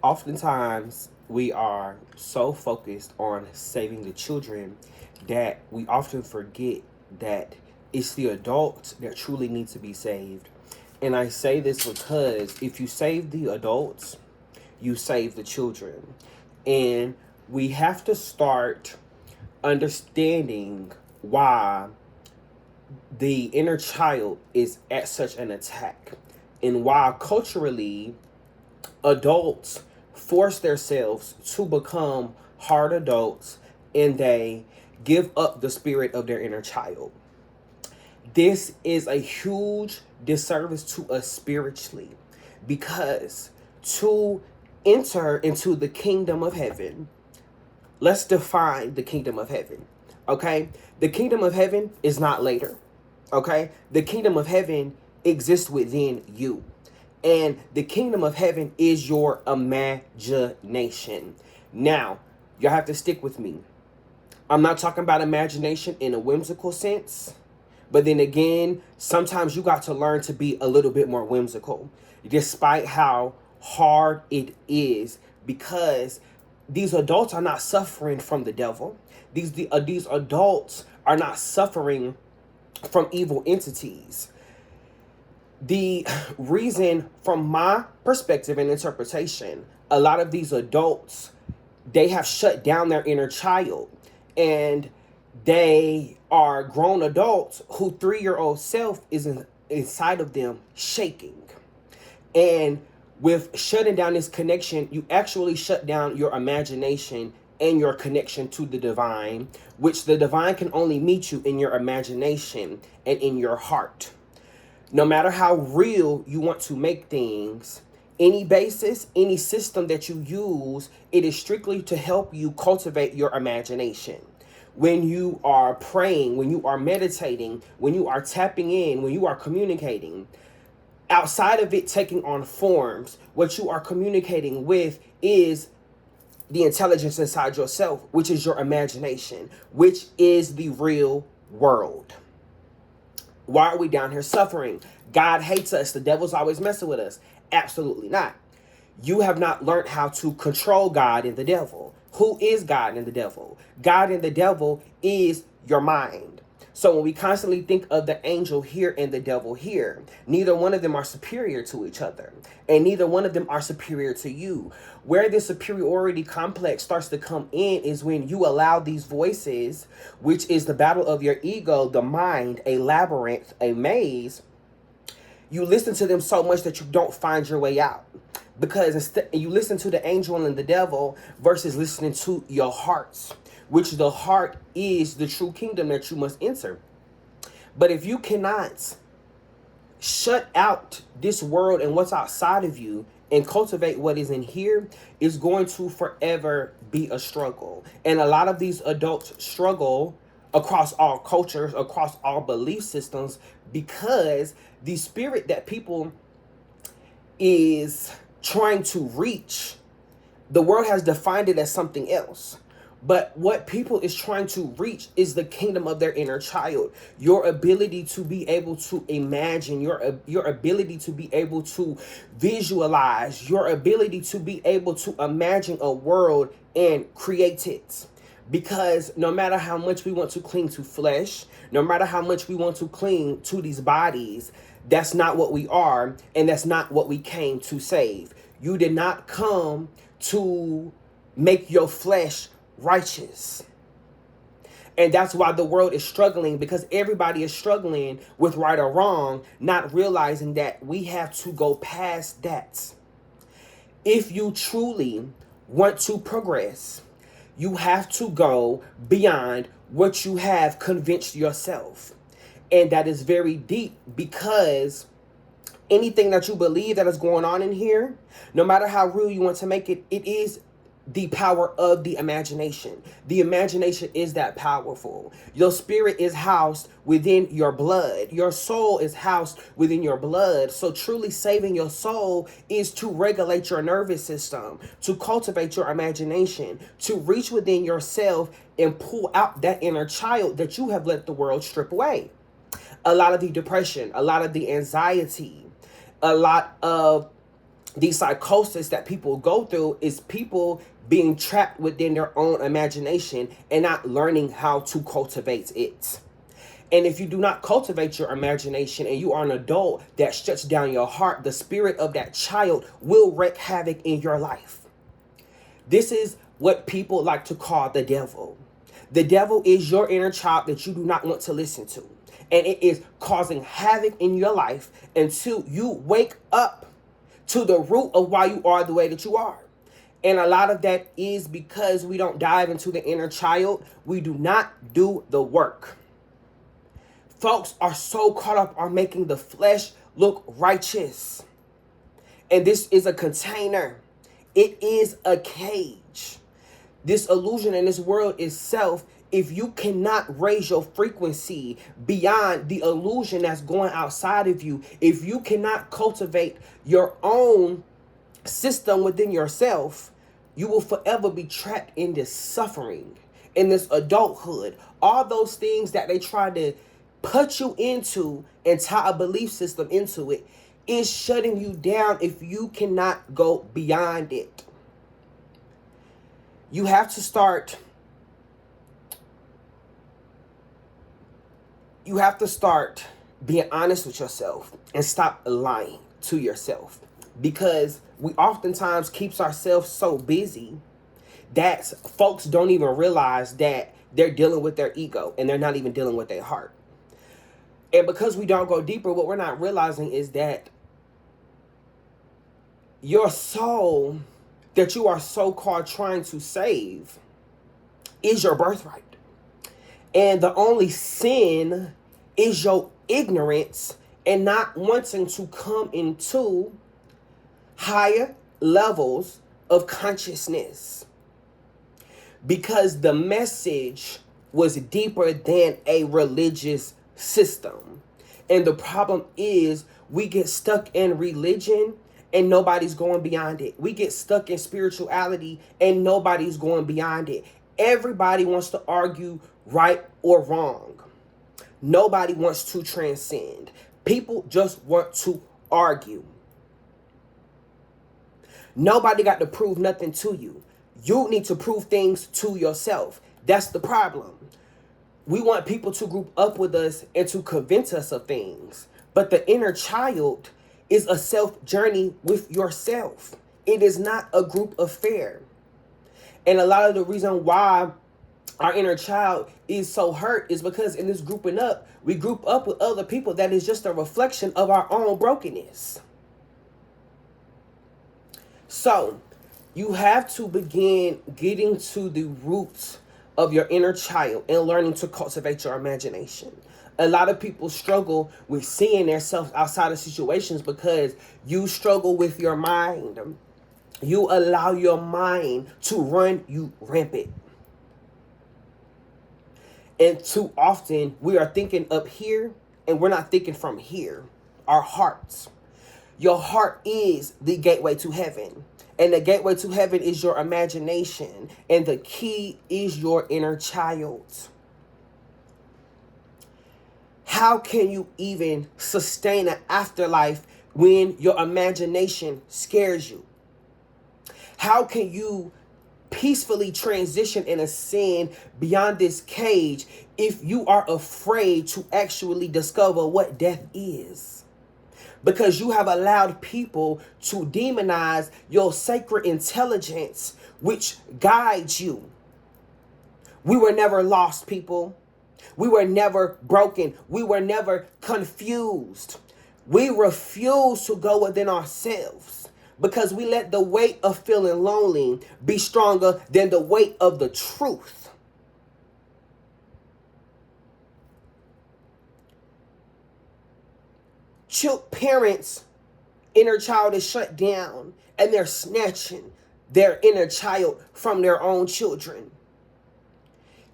Oftentimes, we are so focused on saving the children that we often forget that it's the adults that truly need to be saved. And I say this because if you save the adults, you save the children. And we have to start understanding why the inner child is at such an attack and why culturally adults force themselves to become hard adults and they give up the spirit of their inner child. This is a huge disservice to us spiritually because to enter into the kingdom of heaven, let's define the kingdom of heaven. Okay? The kingdom of heaven is not later. Okay? The kingdom of heaven exists within you. And the kingdom of heaven is your imagination. Now, you have to stick with me. I'm not talking about imagination in a whimsical sense. But then again, sometimes you got to learn to be a little bit more whimsical, despite how hard it is, because these adults are not suffering from the devil. These adults are not suffering from evil entities. The reason, from my perspective and interpretation, a lot of these adults, they have shut down their inner child, and they are grown adults who 3-year-old self is inside of them shaking. And with shutting down this connection, you actually shut down your imagination and your connection to the divine, which the divine can only meet you in your imagination and in your heart. No matter how real you want to make things, any basis, any system that you use, it is strictly to help you cultivate your imagination. When you are praying, when you are meditating, when you are tapping in, when you are communicating, outside of it taking on forms, what you are communicating with is the intelligence inside yourself, which is your imagination, which is the real world. Why are we down here suffering? God hates us. The devil's always messing with us. Absolutely not. You have not learned how to control God and the devil. Who is God and the devil? God and the devil is your mind. So when we constantly think of the angel here and the devil here, neither one of them are superior to each other. And neither one of them are superior to you. Where this superiority complex starts to come in is when you allow these voices, which is the battle of your ego, the mind, a labyrinth, a maze. You listen to them so much that you don't find your way out. Because instead you listen to the angel and the devil versus listening to your hearts, which the heart is the true kingdom that you must enter. But if you cannot shut out this world and what's outside of you and cultivate what is in here, it's going to forever be a struggle. And a lot of these adults struggle across all cultures, across all belief systems, because the spirit that people is trying to reach, the world has defined it as something else. But what people is trying to reach is the kingdom of their inner child. Your ability to be able to imagine, your ability to be able to visualize, your ability to be able to imagine a world and create it. Because no matter how much we want to cling to flesh, no matter how much we want to cling to these bodies, that's not what we are, and that's not what we came to save. You did not come to make your flesh righteous. And that's why the world is struggling, because everybody is struggling with right or wrong, not realizing that we have to go past that. If you truly want to progress, you have to go beyond what you have convinced yourself. And that is very deep, because anything that you believe that is going on in here, no matter how real you want to make it, it is the power of the imagination. The imagination is that powerful. Your spirit is housed within your blood. Your soul is housed within your blood. So truly saving your soul is to regulate your nervous system, to cultivate your imagination, to reach within yourself and pull out that inner child that you have let the world strip away. A lot of the depression, a lot of the anxiety, a lot of the psychosis that people go through is people being trapped within their own imagination and not learning how to cultivate it. And if you do not cultivate your imagination and you are an adult that shuts down your heart, the spirit of that child will wreak havoc in your life. This is what people like to call the devil. The devil is your inner child that you do not want to listen to. And it is causing havoc in your life until you wake up to the root of why you are the way that you are. And a lot of that is because we don't dive into the inner child. We do not do the work. Folks are so caught up on making the flesh look righteous. And this is a container. It is a cage. This illusion in this world itself, if you cannot raise your frequency beyond the illusion that's going outside of you, if you cannot cultivate your own system within yourself, you will forever be trapped in this suffering, in this adulthood. All those things that they try to put you into and tie a belief system into it is shutting you down if you cannot go beyond it. You have to start being honest with yourself and stop lying to yourself, because we oftentimes keeps ourselves so busy that folks don't even realize that they're dealing with their ego and they're not even dealing with their heart. And because we don't go deeper, what we're not realizing is that your soul that you are so-called trying to save is your birthright. And the only sin is your ignorance and not wanting to come into higher levels of consciousness. Because the message was deeper than a religious system. And the problem is we get stuck in religion and nobody's going beyond it. We get stuck in spirituality and nobody's going beyond it. Everybody wants to argue right or wrong. Nobody wants to transcend. People just want to argue. Nobody got to prove nothing to you. You need to prove things to yourself. That's the problem. We want people to group up with us and to convince us of things. But the inner child is a self journey with yourself. It is not a group affair. And a lot of the reason why our inner child is so hurt is because in this grouping up, we group up with other people that is just a reflection of our own brokenness. So you have to begin getting to the roots of your inner child and learning to cultivate your imagination. A lot of people struggle with seeing themselves outside of situations because you struggle with your mind. You allow your mind to run you rampant. And too often we are thinking up here and we're not thinking from here. Our hearts. Your heart is the gateway to heaven. And the gateway to heaven is your imagination. And the key is your inner child. How can you even sustain an afterlife when your imagination scares you? How can you peacefully transition and ascend beyond this cage if you are afraid to actually discover what death is? Because you have allowed people to demonize your sacred intelligence, which guides you. We were never lost, people. We were never broken. We were never confused. We refuse to go within ourselves because we let the weight of feeling lonely be stronger than the weight of the truth. Parents' inner child is shut down and they're snatching their inner child from their own children.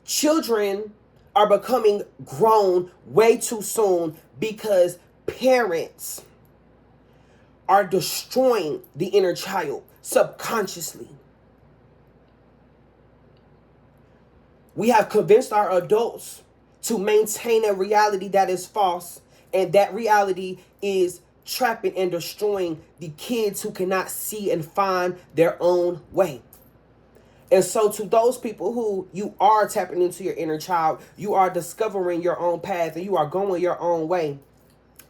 Children are becoming grown way too soon because parents are destroying the inner child subconsciously. We have convinced our adults to maintain a reality that is false, and that reality is trapping and destroying the kids who cannot see and find their own way. And so to those people who you are tapping into your inner child, you are discovering your own path and you are going your own way.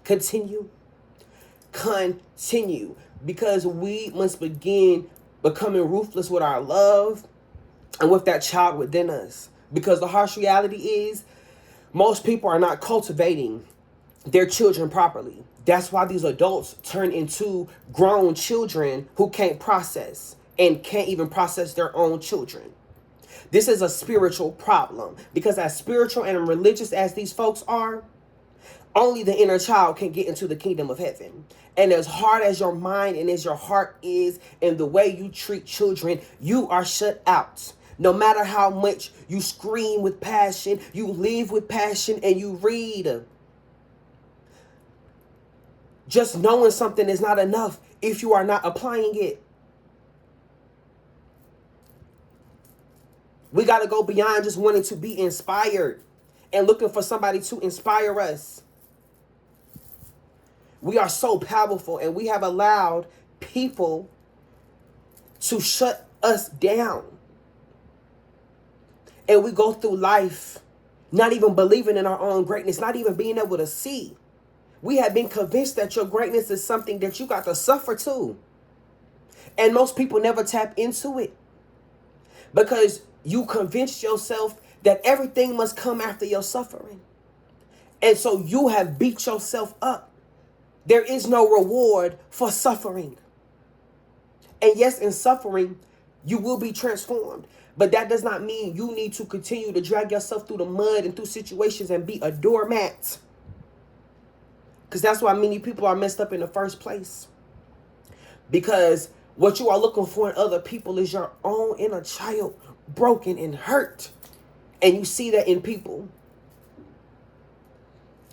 Continue. Continue. Because we must begin becoming ruthless with our love and with that child within us. Because the harsh reality is most people are not cultivating their children properly. That's why these adults turn into grown children who can't process and can't even process their own children. This is a spiritual problem because as spiritual and religious as these folks are, only the inner child can get into the kingdom of heaven. And as hard as your mind and as your heart is and the way you treat children, you are shut out. No matter how much you scream with passion, you live with passion, and you read. Just knowing something is not enough if you are not applying it. We got to go beyond just wanting to be inspired and looking for somebody to inspire us. We are so powerful and we have allowed people to shut us down. And we go through life not even believing in our own greatness, not even being able to see. We have been convinced that your greatness is something that you got to suffer to. And most people never tap into it because you convinced yourself that everything must come after your suffering. And so you have beat yourself up. There is no reward for suffering. And yes, in suffering, you will be transformed. But that does not mean you need to continue to drag yourself through the mud and through situations and be a doormat. Because that's why many people are messed up in the first place. Because what you are looking for in other people is your own inner child, broken and hurt. And you see that in people.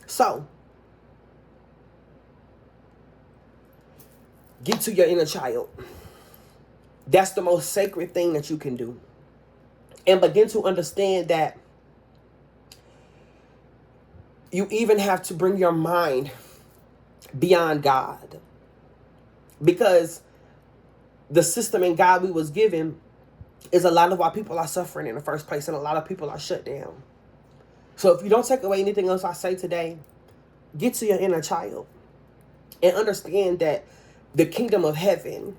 So, get to your inner child. That's the most sacred thing that you can do. And begin to understand that you even have to bring your mind beyond God. Because the system and God we was given is a lot of why people are suffering in the first place. And a lot of people are shut down. So if you don't take away anything else I say today, get to your inner child. And understand that the kingdom of heaven,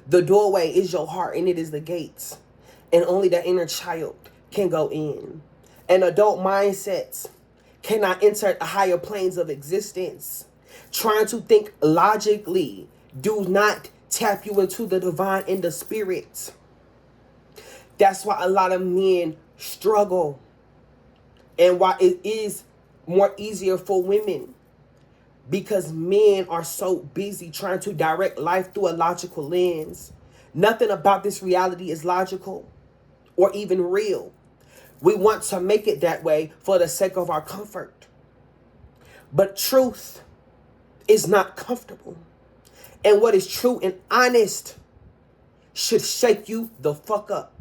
the doorway is your heart and it is the gates. And only the inner child can go in. And adult mindsets cannot enter the higher planes of existence. Trying to think logically do not tap you into the divine and the spirit. That's why a lot of men struggle. And why it is more easier for women. Because men are so busy trying to direct life through a logical lens. Nothing about this reality is logical or even real. We want to make it that way for the sake of our comfort. But truth is not comfortable. And what is true and honest should shake you the fuck up.